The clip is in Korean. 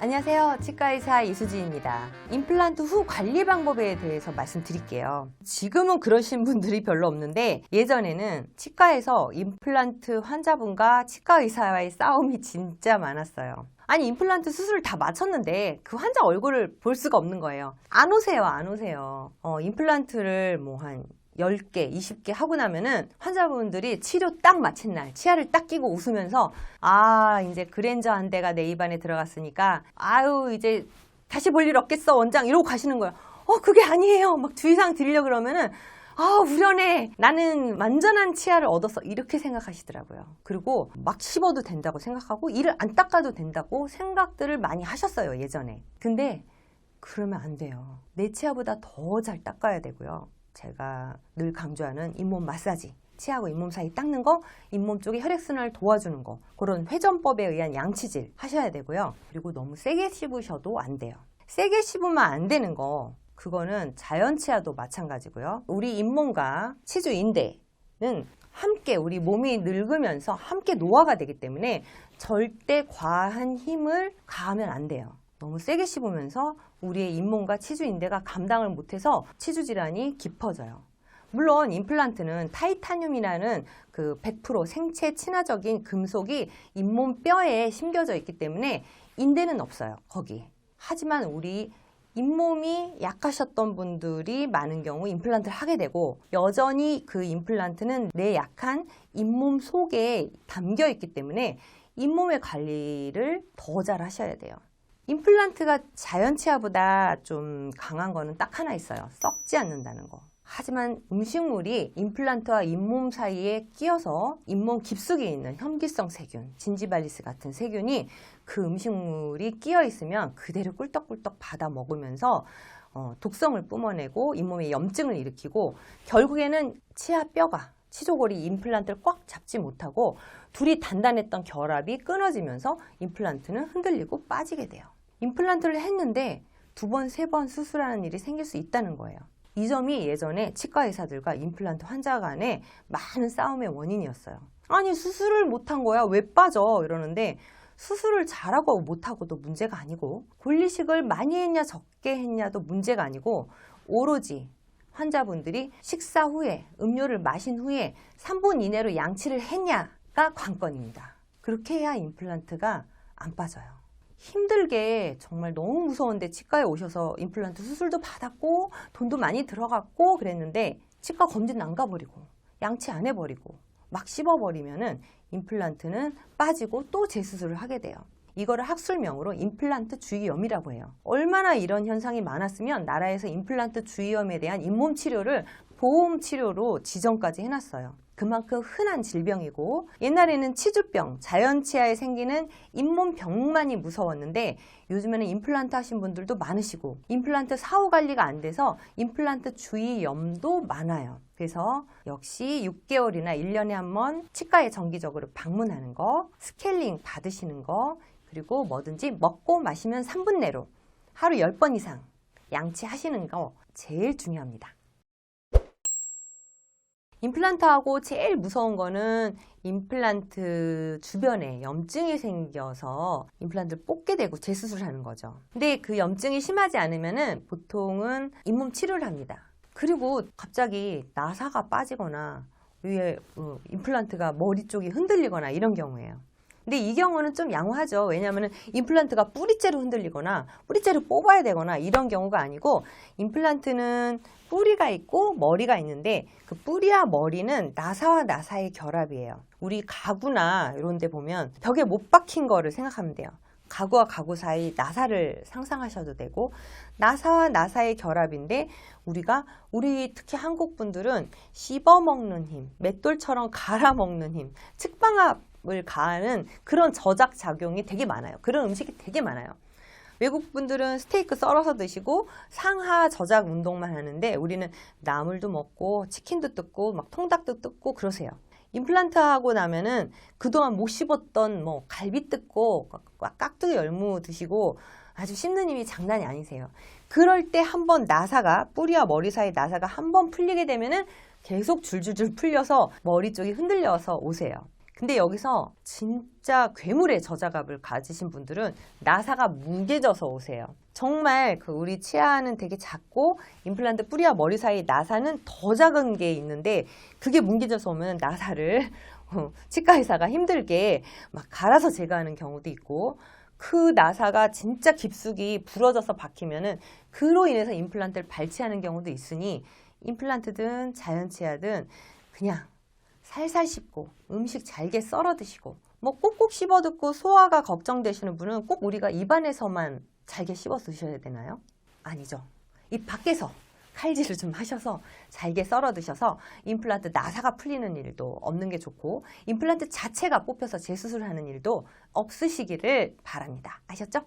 안녕하세요. 치과의사 이수지입니다. 임플란트 후 관리 방법에 대해서 말씀드릴게요. 지금은 그러신 분들이 별로 없는데 예전에는 치과에서 임플란트 환자분과 치과의사와의 싸움이 진짜 많았어요. 아니 임플란트 수술을 다 마쳤는데 그 환자 얼굴을 볼 수가 없는 거예요. 안 오세요. 안 오세요. 임플란트를 한 10개, 20개 하고 나면은 환자분들이 치료 딱 마친 날 치아를 딱 끼고 웃으면서 이제 그랜저 한 대가 내 입안에 들어갔으니까 이제 다시 볼 일 없겠어 원장 이러고 가시는 거예요. 그게 아니에요. 막 주의사항 드리려고 그러면은 후련해. 나는 완전한 치아를 얻었어. 이렇게 생각하시더라고요. 그리고 막 씹어도 된다고 생각하고 이를 안 닦아도 된다고 생각들을 많이 하셨어요. 예전에. 근데 그러면 안 돼요. 내 치아보다 더 잘 닦아야 되고요. 제가 늘 강조하는 잇몸 마사지, 치아하고 잇몸 사이 닦는 거, 잇몸 쪽에 혈액순환을 도와주는 거, 그런 회전법에 의한 양치질 하셔야 되고요. 그리고 너무 세게 씹으셔도 안 돼요. 세게 씹으면 안 되는 거, 그거는 자연 치아도 마찬가지고요. 우리 잇몸과 치주 인대는 함께 우리 몸이 늙으면서 함께 노화가 되기 때문에 절대 과한 힘을 가하면 안 돼요. 너무 세게 씹으면서 우리의 잇몸과 치주 인대가 감당을 못해서 치주 질환이 깊어져요. 물론 임플란트는 타이타늄이라는 그 100% 생체 친화적인 금속이 잇몸 뼈에 심겨져 있기 때문에 인대는 없어요. 거기. 하지만 우리 잇몸이 약하셨던 분들이 많은 경우 임플란트를 하게 되고 여전히 그 임플란트는 내 약한 잇몸 속에 담겨 있기 때문에 잇몸의 관리를 더 잘 하셔야 돼요. 임플란트가 자연 치아보다 좀 강한 거는 딱 하나 있어요. 썩지 않는다는 거. 하지만 음식물이 임플란트와 잇몸 사이에 끼어서 잇몸 깊숙이 있는 혐기성 세균, 진지발리스 같은 세균이 그 음식물이 끼어 있으면 그대로 꿀떡꿀떡 받아 먹으면서 독성을 뿜어내고 잇몸에 염증을 일으키고 결국에는 치아 뼈가 치조골이 임플란트를 꽉 잡지 못하고 둘이 단단했던 결합이 끊어지면서 임플란트는 흔들리고 빠지게 돼요. 임플란트를 했는데 2번, 3번 수술하는 일이 생길 수 있다는 거예요. 이 점이 예전에 치과 의사들과 임플란트 환자 간의 많은 싸움의 원인이었어요. 아니 수술을 못한 거야 왜 빠져 이러는데 수술을 잘하고 못하고도 문제가 아니고 분리식을 많이 했냐 적게 했냐도 문제가 아니고 오로지 환자분들이 식사 후에 음료를 마신 후에 3분 이내로 양치를 했냐가 관건입니다. 그렇게 해야 임플란트가 안 빠져요. 힘들게 정말 너무 무서운데 치과에 오셔서 임플란트 수술도 받았고 돈도 많이 들어갔고 그랬는데 치과 검진 안 가버리고 양치 안 해버리고 막 씹어버리면은 임플란트는 빠지고 또 재수술을 하게 돼요. 이거를 학술명으로 임플란트 주의염이라고 해요. 얼마나 이런 현상이 많았으면 나라에서 임플란트 주의염에 대한 잇몸 치료를 보험 치료로 지정까지 해놨어요. 그만큼 흔한 질병이고 옛날에는 치주병, 자연 치아에 생기는 잇몸병만이 무서웠는데 요즘에는 임플란트 하신 분들도 많으시고 임플란트 사후 관리가 안 돼서 임플란트 주의염도 많아요. 그래서 역시 6개월이나 1년에 한 번 치과에 정기적으로 방문하는 거, 스케일링 받으시는 거, 그리고 뭐든지 먹고 마시면 3분 내로 하루 10번 이상 양치하시는 거 제일 중요합니다. 임플란트하고 제일 무서운 거는 임플란트 주변에 염증이 생겨서 임플란트를 뽑게 되고 재수술을 하는 거죠. 근데 그 염증이 심하지 않으면은 보통은 잇몸 치료를 합니다. 그리고 갑자기 나사가 빠지거나 위에 임플란트가 머리 쪽이 흔들리거나 이런 경우예요. 근데 이 경우는 좀 양호하죠. 왜냐하면 임플란트가 뿌리째로 흔들리거나 뿌리째로 뽑아야 되거나 이런 경우가 아니고 임플란트는 뿌리가 있고 머리가 있는데 그 뿌리와 머리는 나사와 나사의 결합이에요. 우리 가구나 이런 데 보면 벽에 못 박힌 거를 생각하면 돼요. 가구와 가구 사이 나사를 상상하셔도 되고 나사와 나사의 결합인데 우리 특히 한국 분들은 씹어먹는 힘, 맷돌처럼 갈아먹는 힘, 측방압을 가하는 그런 저작 작용이 되게 많아요. 그런 음식이 되게 많아요. 외국 분들은 스테이크 썰어서 드시고 상하 저작 운동만 하는데 우리는 나물도 먹고 치킨도 뜯고 막 통닭도 뜯고 그러세요. 임플란트 하고 나면은 그동안 못 씹었던 갈비 뜯고 깍두기 열무 드시고 아주 씹는 힘이 장난이 아니세요. 그럴 때 한번 나사가 뿌리와 머리 사이 나사가 한번 풀리게 되면은 계속 줄줄줄 풀려서 머리 쪽이 흔들려서 오세요. 근데 여기서 진짜 괴물의 저자갑을 가지신 분들은 나사가 뭉개져서 오세요. 정말 우리 치아는 되게 작고 임플란트 뿌리와 머리 사이 나사는 더 작은 게 있는데 그게 뭉개져서 오면 나사를 치과 의사가 힘들게 막 갈아서 제거하는 경우도 있고, 그 나사가 진짜 깊숙이 부러져서 박히면은 그로 인해서 임플란트를 발치하는 경우도 있으니 임플란트든 자연치아든 그냥 살살 씹고 음식 잘게 썰어 드시고, 뭐 꼭꼭 씹어 듣고 소화가 걱정되시는 분은 꼭 우리가 입안에서만 잘게 씹어 드셔야 되나요? 아니죠. 입 밖에서 칼질을 좀 하셔서 잘게 썰어 드셔서 임플란트 나사가 풀리는 일도 없는 게 좋고, 임플란트 자체가 뽑혀서 재수술하는 일도 없으시기를 바랍니다. 아셨죠?